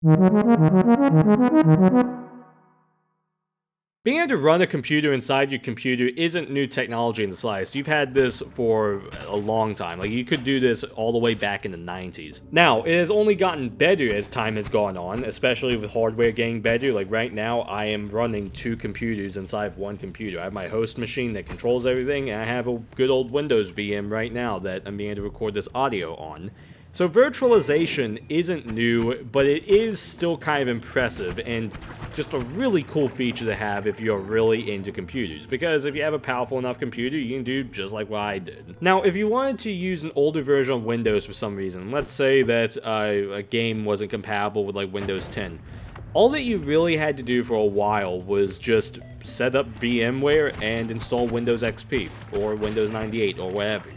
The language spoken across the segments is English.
Being able to run a computer inside your computer isn't new technology in the slightest. You've had this for a long time. Like, you could do this all the way back in the 90s. Now, it has only gotten better as time has gone on, especially with hardware getting better. Like, right now, I am running 2 computers inside of 1 computer. I have my host machine that controls everything, and I have a good old Windows VM right now that I'm being able to record this audio on. So virtualization isn't new, but it is still kind of impressive and just a really cool feature to have if you're really into computers, because if you have a powerful enough computer, you can do just like what I did. Now, if you wanted to use an older version of Windows for some reason, let's say that a game wasn't compatible with like Windows 10, all that you really had to do for a while was just set up VMware and install Windows XP or Windows 98 or whatever.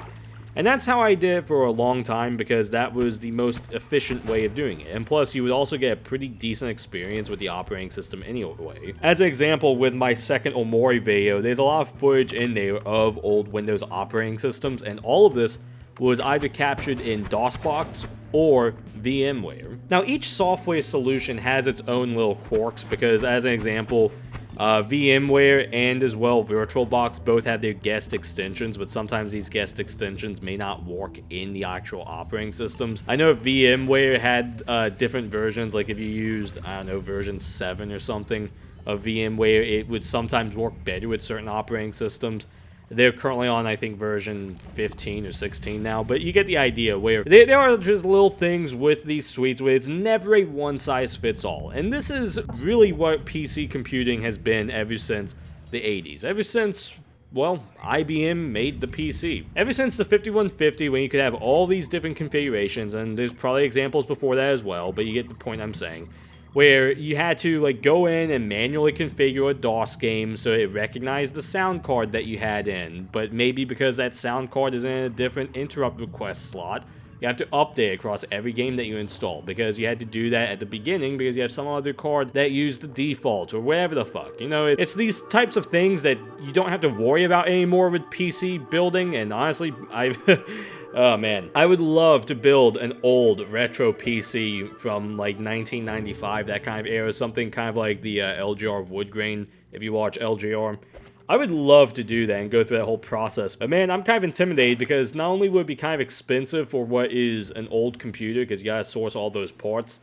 And that's how I did it for a long time, because that was the most efficient way of doing it. And plus, you would also get a pretty decent experience with the operating system anyway. As an example, with my second Omori video, there's a lot of footage in there of old Windows operating systems, and all of this was either captured in DOSBox or VMware. Now, each software solution has its own little quirks, because as an example, VMware and as well VirtualBox both have their guest extensions, but sometimes these guest extensions may not work in the actual operating systems. I know VMware had different versions, like if you used, I don't know, version 7 or something of VMware, it would sometimes work better with certain operating systems. They're currently on, I think, version 15 or 16 now, but you get the idea, where there are just little things with these suites where it's never a one-size-fits-all. And this is really what PC computing has been ever since the 80s. Ever since, well, IBM made the PC. Ever since the 5150, when you could have all these different configurations, and there's probably examples before that as well, but you get the point I'm saying, where you had to like go in and manually configure a DOS game so it recognized the sound card that you had in, but maybe because that sound card is in a different interrupt request slot, you have to update across every game that you install, because you had to do that at the beginning because you have some other card that used the default or whatever the fuck. You know, it's these types of things that you don't have to worry about anymore with PC building, and honestly, oh man, I would love to build an old retro PC from like 1995, that kind of era, something kind of like the LGR Woodgrain, if you watch LGR. I would love to do that and go through that whole process, but man, I'm kind of intimidated, because not only would it be kind of expensive for what is an old computer, because you gotta source all those parts,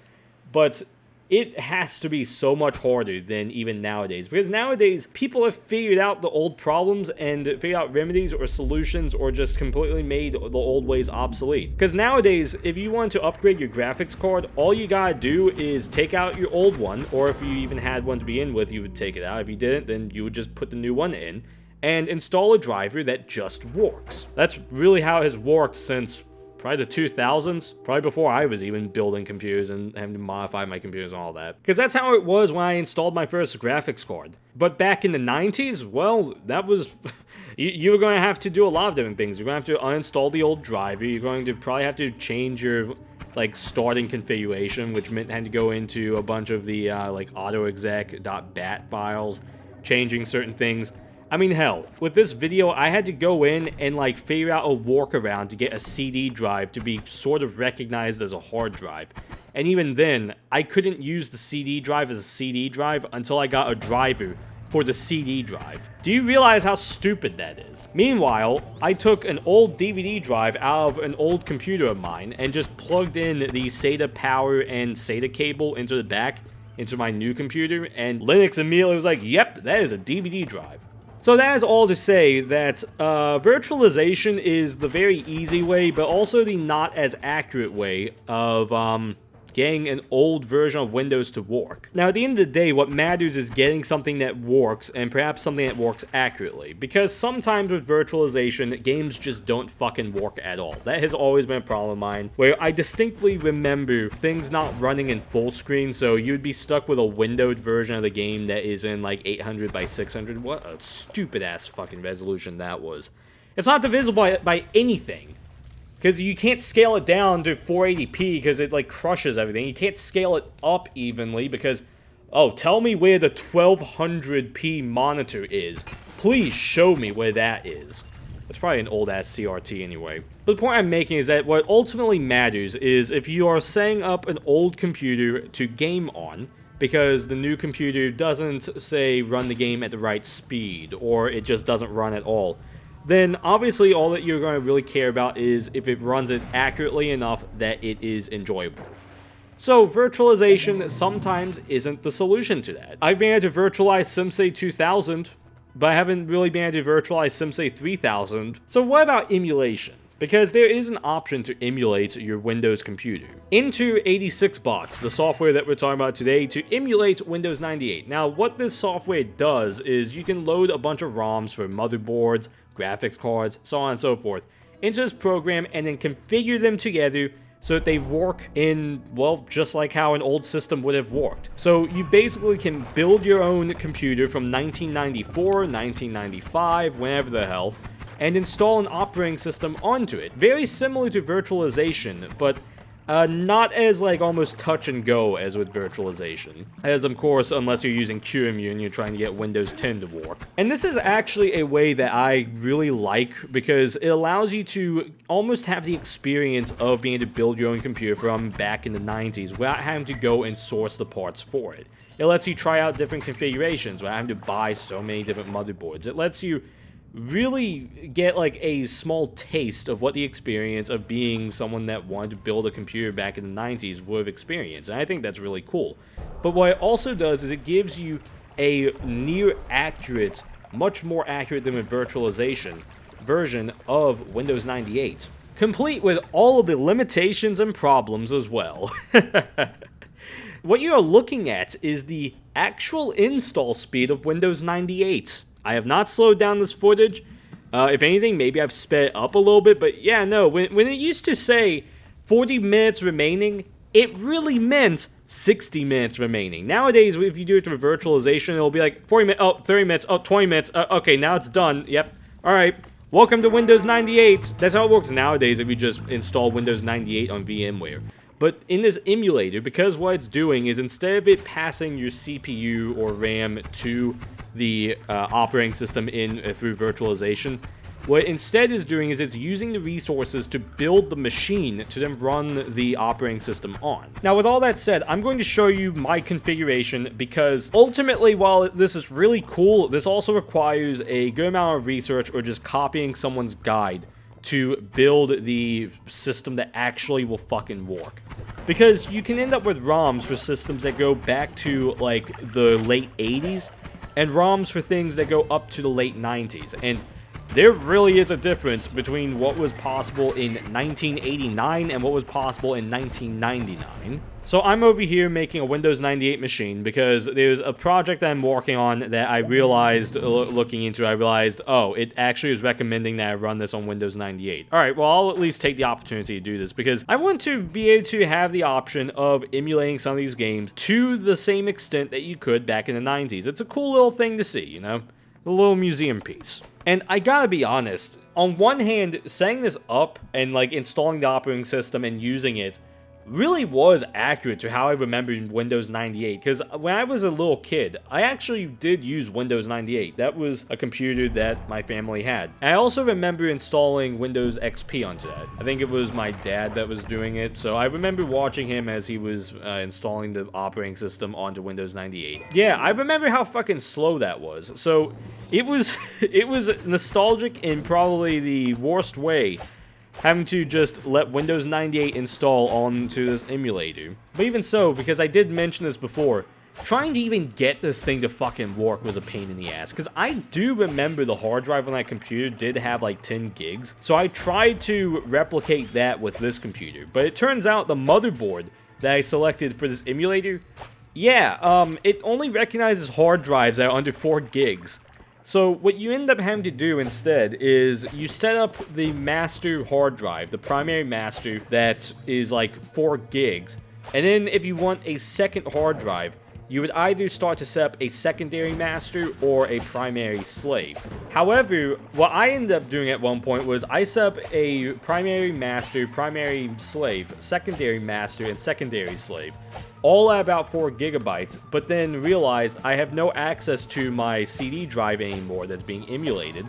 but it has to be so much harder than even nowadays, because nowadays people have figured out the old problems and figured out remedies or solutions, or just completely made the old ways obsolete. Because nowadays, if you want to upgrade your graphics card, all you gotta do is take out your old one, or if you even had one to begin with, you would take it out. If you didn't, then you would just put the new one in and install a driver that just works. That's really how it has worked since probably the 2000s, probably before I was even building computers and having to modify my computers and all that. Because that's how it was when I installed my first graphics card. But back in the 90s, well, that was... you were going to have to do a lot of different things. You're going to have to uninstall the old driver. You're going to probably have to change your like starting configuration, which meant had to go into a bunch of the like autoexec.bat files, changing certain things. I mean, hell, with this video, I had to go in and, like, figure out a workaround to get a CD drive to be sort of recognized as a hard drive. And even then, I couldn't use the CD drive as a CD drive until I got a driver for the CD drive. Do you realize how stupid that is? Meanwhile, I took an old DVD drive out of an old computer of mine and just plugged in the SATA power and SATA cable into the back, into my new computer, and Linux immediately was like, yep, that is a DVD drive. So that is all to say that virtualization is the very easy way, but also the not as accurate way of getting an old version of Windows to work. Now, at the end of the day, what matters is getting something that works, and perhaps something that works accurately. Because sometimes with virtualization, games just don't fucking work at all. That has always been a problem of mine, where I distinctly remember things not running in full screen, so you'd be stuck with a windowed version of the game that is in like 800 by 600. What a stupid ass fucking resolution that was. It's not divisible by anything. Because you can't scale it down to 480p because it, like, crushes everything. You can't scale it up evenly because... Oh, tell me where the 1200p monitor is. Please show me where that is. It's probably an old-ass CRT anyway. But the point I'm making is that what ultimately matters is if you are setting up an old computer to game on, because the new computer doesn't, say, run the game at the right speed, or it just doesn't run at all, then obviously all that you're going to really care about is if it runs it accurately enough that it is enjoyable. So virtualization sometimes isn't the solution to that. I've been able to virtualize SimCity 2000, but I haven't really been able to virtualize SimCity 3000. So what about emulation? Because there is an option to emulate your Windows computer. Into86box, the software that we're talking about today, to emulate Windows 98. Now, what this software does is you can load a bunch of ROMs for motherboards, graphics cards, so on and so forth, into this program and then configure them together so that they work in, well, just like how an old system would have worked. So you basically can build your own computer from 1994, 1995, whenever the hell, and install an operating system onto it. Very similar to virtualization, but not as like almost touch and go as with virtualization. As of course, unless you're using QEMU and you're trying to get Windows 10 to work. And this is actually a way that I really like because it allows you to almost have the experience of being able to build your own computer from back in the 90s without having to go and source the parts for it. It lets you try out different configurations without having to buy so many different motherboards. It lets you really get like a small taste of what the experience of being someone that wanted to build a computer back in the 90s would have experienced, and I think that's really cool. But what it also does is it gives you a near accurate, much more accurate than with virtualization, version of Windows 98, complete with all of the limitations and problems as well. What you are looking at is the actual install speed of Windows 98. I have not slowed down this footage. If anything, maybe I've sped it up a little bit, but yeah, no, when it used to say 40 minutes remaining, it really meant 60 minutes remaining. Nowadays, if you do it with virtualization, it'll be like 40 minutes, oh, 30 minutes, oh, 20 minutes, okay, now it's done, yep, alright. Welcome to Windows 98. That's how it works nowadays if you just install Windows 98 on VMware. But in this emulator, because what it's doing is instead of it passing your CPU or RAM to the operating system through virtualization, what it instead is doing is it's using the resources to build the machine to then run the operating system on. Now, with all that said, I'm going to show you my configuration because ultimately, while this is really cool, this also requires a good amount of research or just copying someone's guide to build the system that actually will fucking work. Because you can end up with ROMs for systems that go back to, like, the late 80s, and ROMs for things that go up to the late 90s, and there really is a difference between what was possible in 1989 and what was possible in 1999. So I'm over here making a Windows 98 machine because there's a project that I'm working on that I realized, looking into it, I realized, oh, it actually is recommending that I run this on Windows 98. Alright, well, I'll at least take the opportunity to do this because I want to be able to have the option of emulating some of these games to the same extent that you could back in the 90s. It's a cool little thing to see, you know? A little museum piece. And I gotta be honest, on one hand, setting this up and like installing the operating system and using it really was accurate to how I remembered Windows 98, because when I was a little kid, I actually did use Windows 98. That was a computer that my family had. And I also remember installing Windows XP onto that. I think it was my dad that was doing it, so I remember watching him as he was installing the operating system onto Windows 98. Yeah, I remember how fucking slow that was. So it was nostalgic in probably the worst way, having to just let Windows 98 install onto this emulator. But even so, because I did mention this before, trying to even get this thing to fucking work was a pain in the ass, because I do remember the hard drive on that computer did have like 10 gigs, so I tried to replicate that with this computer, but it turns out the motherboard that I selected for this emulator, yeah, it only recognizes hard drives that are under 4 gigs. So what you end up having to do instead is you set up the master hard drive, the primary master that is like 4 gigs, and then if you want a second hard drive, you would either start to set up a secondary master or a primary slave. However, what I ended up doing at one point was I set up a primary master, primary slave, secondary master, and secondary slave, all at about 4 gigabytes, but then realized I have no access to my CD drive anymore that's being emulated,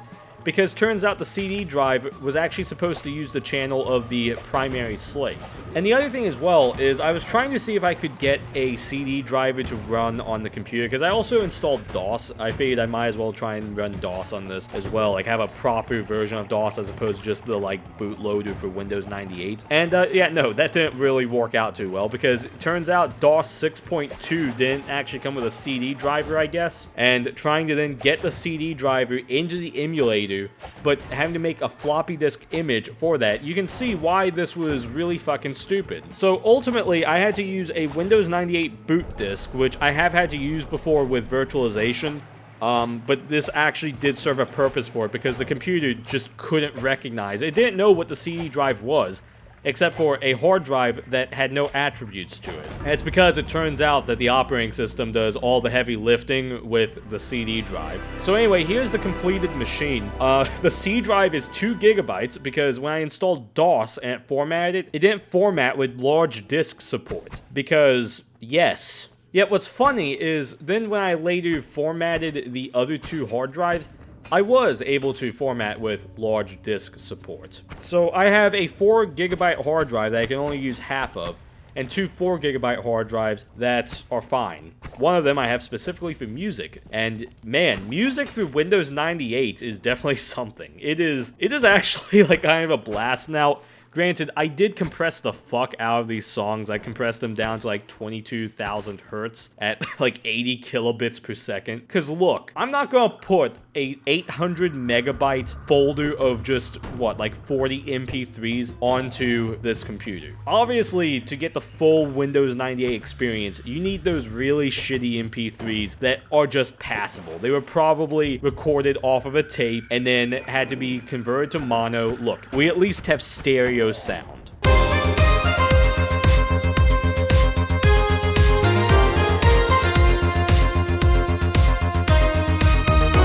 because turns out the CD drive was actually supposed to use the channel of the primary slave. And the other thing as well is I was trying to see if I could get a CD driver to run on the computer, because I also installed DOS. I figured I might as well try and run DOS on this as well, like have a proper version of DOS as opposed to just the like bootloader for Windows 98. And yeah, no, that didn't really work out too well, because it turns out DOS 6.2 didn't actually come with a CD driver, I guess. And trying to then get the CD driver into the emulator, but having to make a floppy disk image for that, you can see why this was really fucking stupid. So ultimately, I had to use a Windows 98 boot disk, which I have had to use before with virtualization. But this actually did serve a purpose for it, because the computer just couldn't recognize. It didn't know what the CD drive was, except for a hard drive that had no attributes to it. And it's because it turns out that the operating system does all the heavy lifting with the CD drive. So anyway, here's the completed machine. The C drive is 2 gigabytes, because when I installed DOS and formatted it, it didn't format with large disk support. Because, yes. Yet what's funny is, then when I later formatted the other 2 hard drives, I was able to format with large disk support. So I have a 4 gigabyte hard drive that I can only use half of, and 2 4 gigabyte hard drives that are fine. One of them I have specifically for music, and man, music through Windows 98 is definitely something. It is actually like kind of a blast. Now, granted, I did compress the fuck out of these songs. I compressed them down to like 22,000 hertz at like 80 kilobits per second. Because look, I'm not gonna put a 800 megabyte folder of just, what, like 40 MP3s onto this computer. Obviously, to get the full Windows 98 experience, you need those really shitty MP3s that are just passable. They were probably recorded off of a tape and then had to be converted to mono. Look, we at least have stereo sound.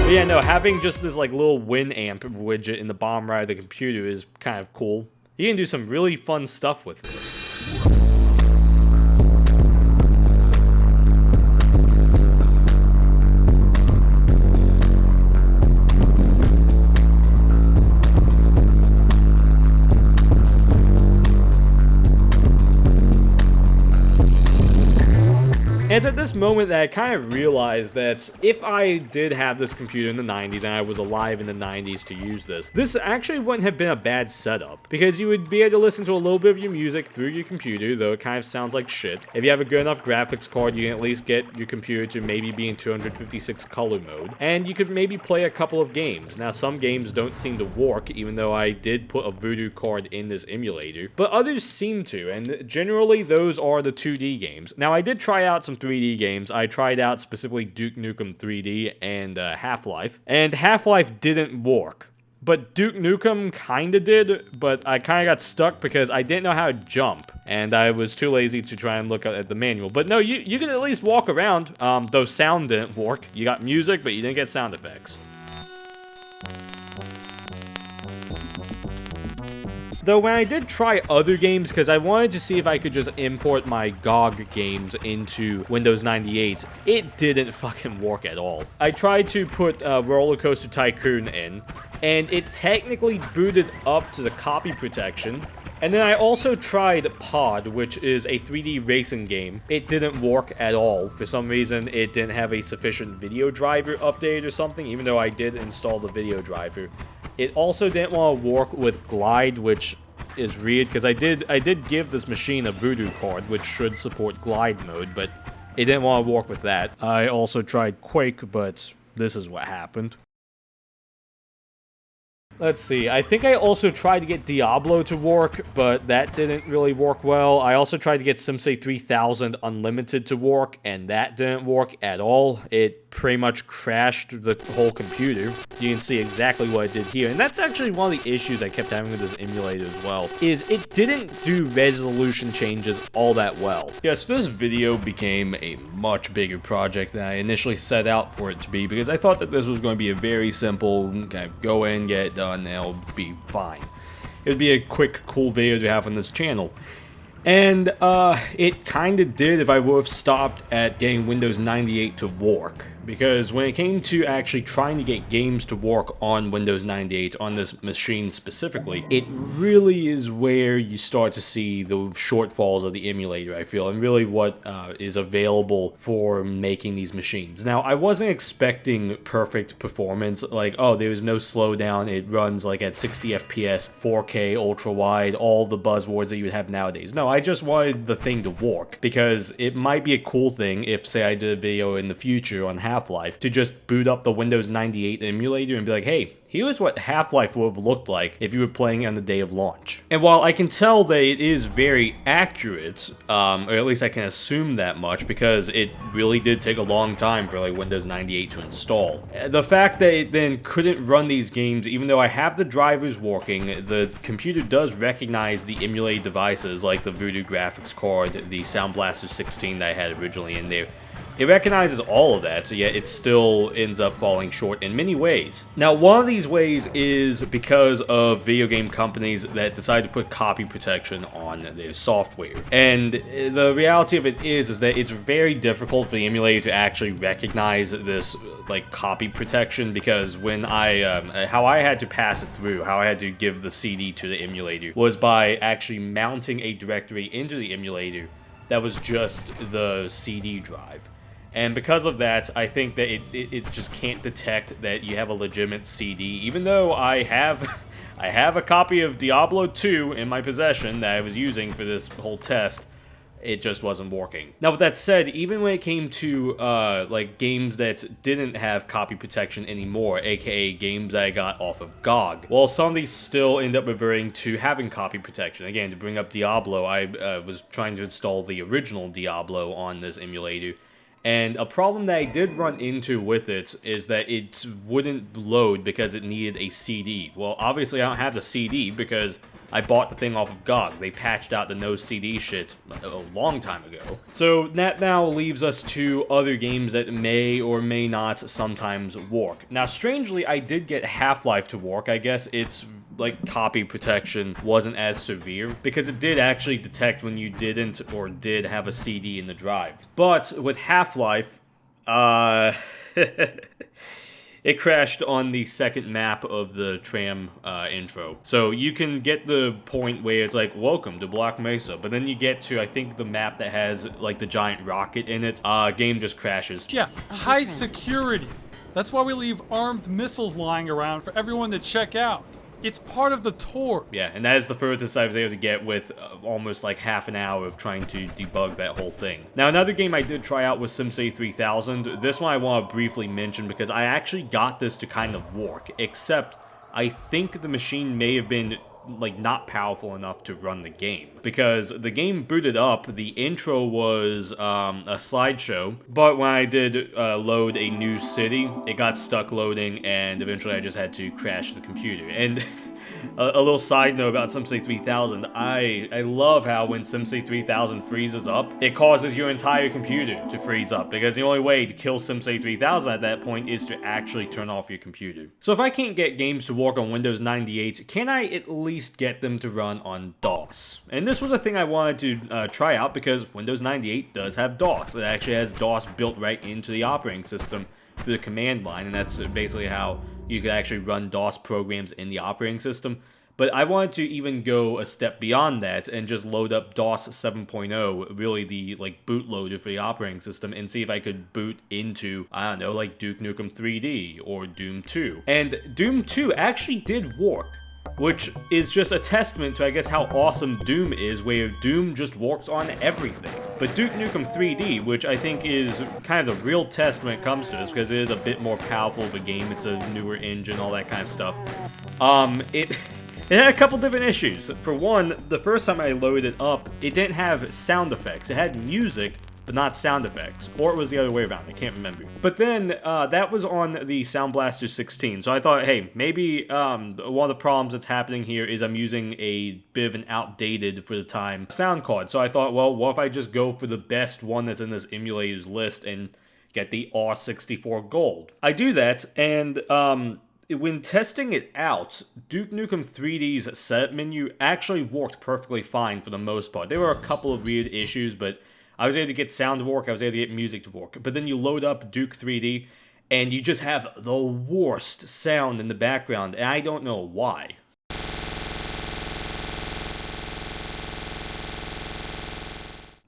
But yeah, no, having just this like little Winamp widget in the bottom right of the computer is kind of cool. You can do some really fun stuff with this. And it's at this moment that I kind of realized that if I did have this computer in the 90s and I was alive in the 90s to use this actually wouldn't have been a bad setup, because you would be able to listen to a little bit of your music through your computer, though it kind of sounds like shit. If you have a good enough graphics card, you can at least get your computer to maybe be in 256 color mode, and you could maybe play a couple of games. Now, some games don't seem to work, even though I did put a Voodoo card in this emulator, but others seem to, and generally those are the 2D games. Now, I did try out some 3D games. I tried out specifically Duke Nukem 3D and Half-Life, and Half-Life didn't work. But Duke Nukem kinda did, but I kinda got stuck because I didn't know how to jump, and I was too lazy to try and look at the manual. But no, you could at least walk around, though sound didn't work. You got music, but you didn't get sound effects. Though when I did try other games, because I wanted to see if I could just import my GOG games into Windows 98, it didn't fucking work at all. I tried to put Roller Coaster Tycoon in, and it technically booted up to the copy protection. And then I also tried Pod, which is a 3D racing game. It didn't work at all. For some reason, it didn't have a sufficient video driver update or something, even though I did install the video driver. It also didn't want to work with Glide, which is weird, because I did give this machine a Voodoo card, which should support Glide mode, but it didn't want to work with that. I also tried Quake, but this is what happened. Let's see, I think I also tried to get Diablo to work, but that didn't really work well. I also tried to get SimCity 3000 Unlimited to work, and that didn't work at all. It pretty much crashed the whole computer. You can see exactly what it did here, and that's actually one of the issues I kept having with this emulator as well, is it didn't do resolution changes all that well. Yes, this video became a much bigger project than I initially set out for it to be, because I thought that this was going to be a very simple, kind of go in, get it done, and it'll be fine. It would be a quick, cool video to have on this channel. And it kind of did if I would have stopped at getting Windows 98 to work. because when it came to actually trying to get games to work on Windows 98, on this machine specifically, it really is where you start to see the shortfalls of the emulator, I feel, and really what is available for making these machines. Now, I wasn't expecting perfect performance, like, oh, there's no slowdown, it runs like at 60 FPS, 4K, ultra-wide, all the buzzwords that you would have nowadays. No, I just wanted the thing to work, because it might be a cool thing if, say, I did a video in the future on Half-Life, to just boot up the Windows 98 emulator and be like, hey, here's what Half-Life would have looked like if you were playing on the day of launch. And while I can tell that it is very accurate, or at least I can assume that much, because it really did take a long time for like Windows 98 to install. The fact that it then couldn't run these games, even though I have the drivers working, the computer does recognize the emulated devices like the Voodoo graphics card, the Sound Blaster 16 that I had originally in there. It recognizes all of that, so yet it still ends up falling short in many ways. Now, one of these ways is because of video game companies that decide to put copy protection on their software. And the reality of it is that it's very difficult for the emulator to actually recognize this like copy protection, because when how I had to pass it through, how I had to give the CD to the emulator, was by actually mounting a directory into the emulator that was just the CD drive. And because of that, I think that it just can't detect that you have a legitimate CD, even though I have a copy of Diablo 2 in my possession that I was using for this whole test. It just wasn't working. Now, with that said, even when it came to like games that didn't have copy protection anymore, aka games that I got off of GOG, well, some of these still end up reverting to having copy protection. Again, to bring up Diablo, I was trying to install the original Diablo on this emulator. And a problem that I did run into with it is that it wouldn't load because it needed a CD. Well, obviously I don't have the CD because I bought the thing off of GOG. They patched out the no CD shit a long time ago. So that now leaves us to other games that may or may not sometimes work. Now, strangely, I did get Half-Life to work. I guess it's like copy protection wasn't as severe because it did actually detect when you didn't or did have a CD in the drive. But with Half-Life, it crashed on the second map of the tram intro. So you can get the point where it's like, welcome to Black Mesa, but then you get to, I think, the map that has like the giant rocket in it, game just crashes. Yeah, high security. That's why we leave armed missiles lying around for everyone to check out. It's part of the tour. Yeah, and that is the furthest I was able to get with almost like half an hour of trying to debug that whole thing. Now, another game I did try out was SimCity 3000. This one I want to briefly mention because I actually got this to kind of work, except I think the machine may have been like not powerful enough to run the game, because the game booted up, the intro was a slideshow, but when I did load a new city, it got stuck loading, and eventually I just had to crash the computer. And a little side note about SimCity 3000, I love how when SimCity 3000 freezes up, it causes your entire computer to freeze up, because the only way to kill SimCity 3000 at that point is to actually turn off your computer. So if I can't get games to work on Windows 98, can I at least get them to run on DOS? And this was a thing I wanted to try out because Windows 98 does have DOS. It actually has DOS built right into the operating system through the command line, and that's basically how you could actually run DOS programs in the operating system. But I wanted to even go a step beyond that and just load up DOS 7.0, really the like bootloader for the operating system, and see if I could boot into, I don't know, like Duke Nukem 3D or Doom 2. And Doom 2 actually did work, which is just a testament to, I guess, how awesome Doom is, where Doom just works on everything. But Duke Nukem 3D, which I think is kind of the real test when it comes to this, because it is a bit more powerful of a game, it's a newer engine, all that kind of stuff, it had a couple different issues. For one, the first time I loaded it up, it didn't have sound effects. It had music, but not sound effects. Or it was the other way around, I can't remember. But then, that was on the Sound Blaster 16, so I thought, hey, maybe one of the problems that's happening here is I'm using a bit of an outdated, for the time, sound card. So I thought, well, what if I just go for the best one that's in this emulator's list and get the R64 Gold? I do that, and when testing it out, Duke Nukem 3D's setup menu actually worked perfectly fine for the most part. There were a couple of weird issues, but I was able to get sound to work, I was able to get music to work. But then you load up Duke 3D, and you just have the worst sound in the background, and I don't know why.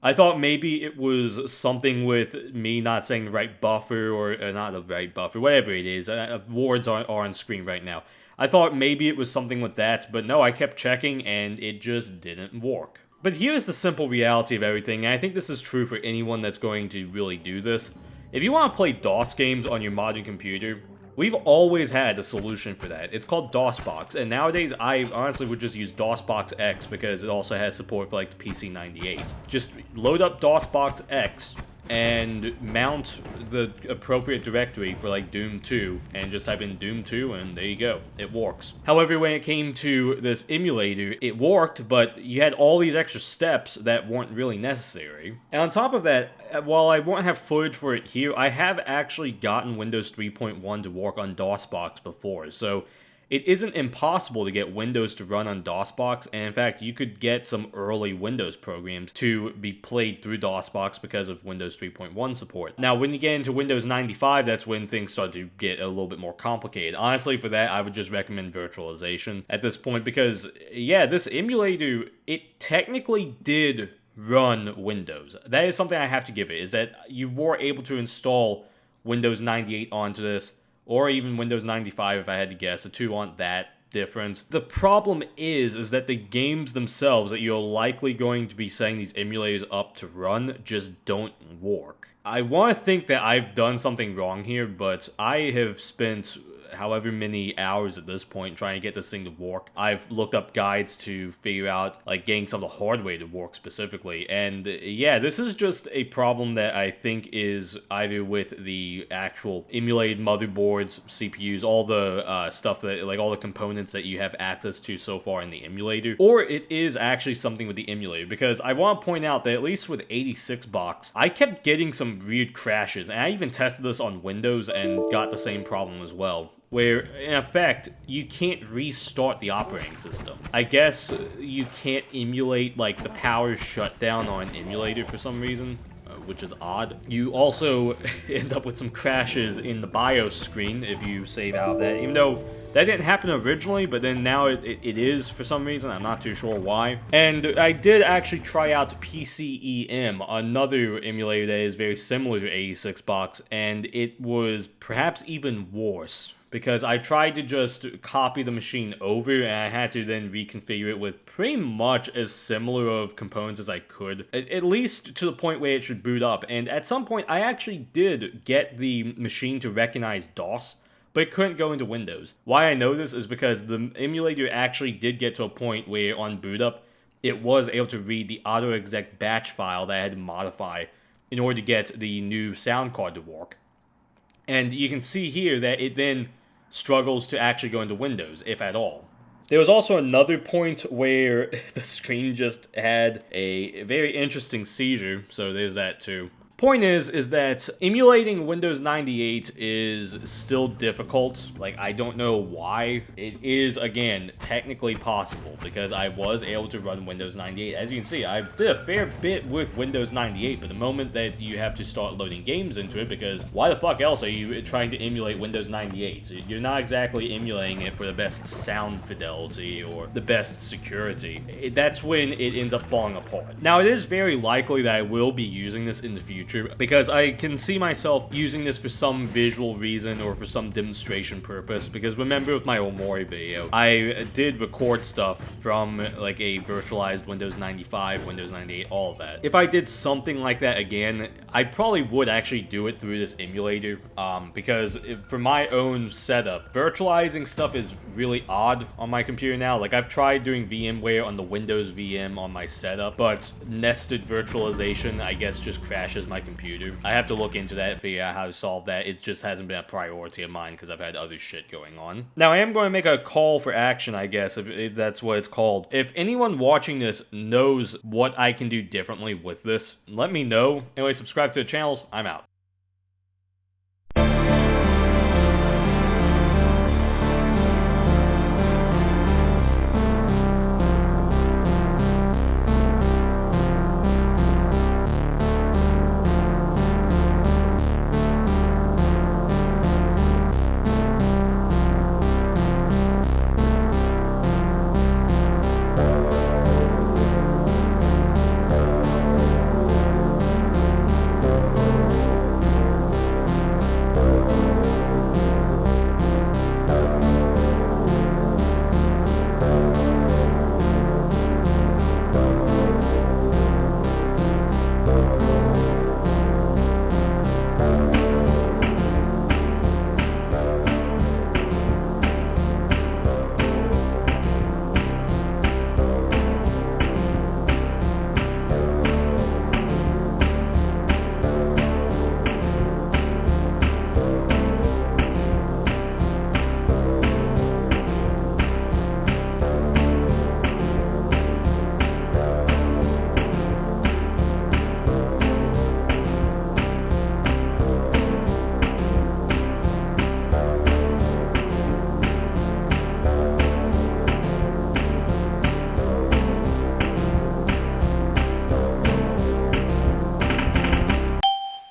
I thought maybe it was something with me not saying the right buffer, or not the right buffer, whatever it is. Words are on screen right now. I thought maybe it was something with that, but no, I kept checking and it just didn't work. But here's the simple reality of everything, and I think this is true for anyone that's going to really do this. If you want to play DOS games on your modern computer, we've always had a solution for that. It's called DOSBox, and nowadays I honestly would just use DOSBox X because it also has support for like the PC98. Just load up DOSBox X and mount the appropriate directory for like Doom 2 and just type in Doom 2 and there you go. It works. However, when it came to this emulator, it worked, but you had all these extra steps that weren't really necessary. And on top of that, while I won't have footage for it here, I have actually gotten Windows 3.1 to work on DOSBox before, so it isn't impossible to get Windows to run on DOSBox, and in fact, you could get some early Windows programs to be played through DOSBox because of Windows 3.1 support. Now, when you get into Windows 95, that's when things start to get a little bit more complicated. Honestly, for that, I would just recommend virtualization at this point because, yeah, this emulator, it technically did run Windows. That is something I have to give it, is that you were able to install Windows 98 onto this, or even Windows 95 if I had to guess. The two aren't that different. The problem is that the games themselves that you're likely going to be setting these emulators up to run just don't work. I want to think that I've done something wrong here, but I have spent however many hours at this point trying to get this thing to work. I've looked up guides to figure out like getting some of the hardware to work specifically, and yeah, this is just a problem that I think is either with the actual emulated motherboards, CPUs, all the stuff that, like all the components that you have access to so far in the emulator, or it is actually something with the emulator, because I want to point out that at least with 86box, I kept getting some weird crashes, and I even tested this on Windows and got the same problem as well, where, in effect, you can't restart the operating system. I guess you can't emulate, like, the power shutdown on an emulator for some reason, which is odd. You also end up with some crashes in the BIOS screen if you save out of that, even though that didn't happen originally, but then now it is for some reason. I'm not too sure why. And I did actually try out PCEM, another emulator that is very similar to 86box, and it was perhaps even worse, because I tried to just copy the machine over, and I had to then reconfigure it with pretty much as similar of components as I could, at least to the point where it should boot up. And at some point, I actually did get the machine to recognize DOS, but it couldn't go into Windows. Why I know this is because the emulator actually did get to a point where on boot up, it was able to read the autoexec batch file that I had to modify in order to get the new sound card to work. And you can see here that it then struggles to actually go into Windows, if at all. There was also another point where the screen just had a very interesting seizure, so there's that too. Point is that emulating Windows 98 is still difficult. Like, I don't know why. It is, again, technically possible, because I was able to run Windows 98. As you can see, I did a fair bit with Windows 98, but the moment that you have to start loading games into it, because why the fuck else are you trying to emulate Windows 98? You're not exactly emulating it for the best sound fidelity or the best security. That's when it ends up falling apart. Now, it is very likely that I will be using this in the future, because I can see myself using this for some visual reason or for some demonstration purpose, because remember with my Omori video, I did record stuff from like a virtualized Windows 95, Windows 98, all of that. If I did something like that again, I probably would actually do it through this emulator, because for my own setup, virtualizing stuff is really odd on my computer now. Like, I've tried doing VMware on the Windows VM on my setup, but nested virtualization, I guess, just crashes my computer. I have to look into that, figure out how to solve that. It just hasn't been a priority of mine because I've had other shit going on. Now, I am going to make a call for action, I guess, if that's what it's called. If anyone watching this knows what I can do differently with this, let me know. Anyway, subscribe to the channels. I'm out.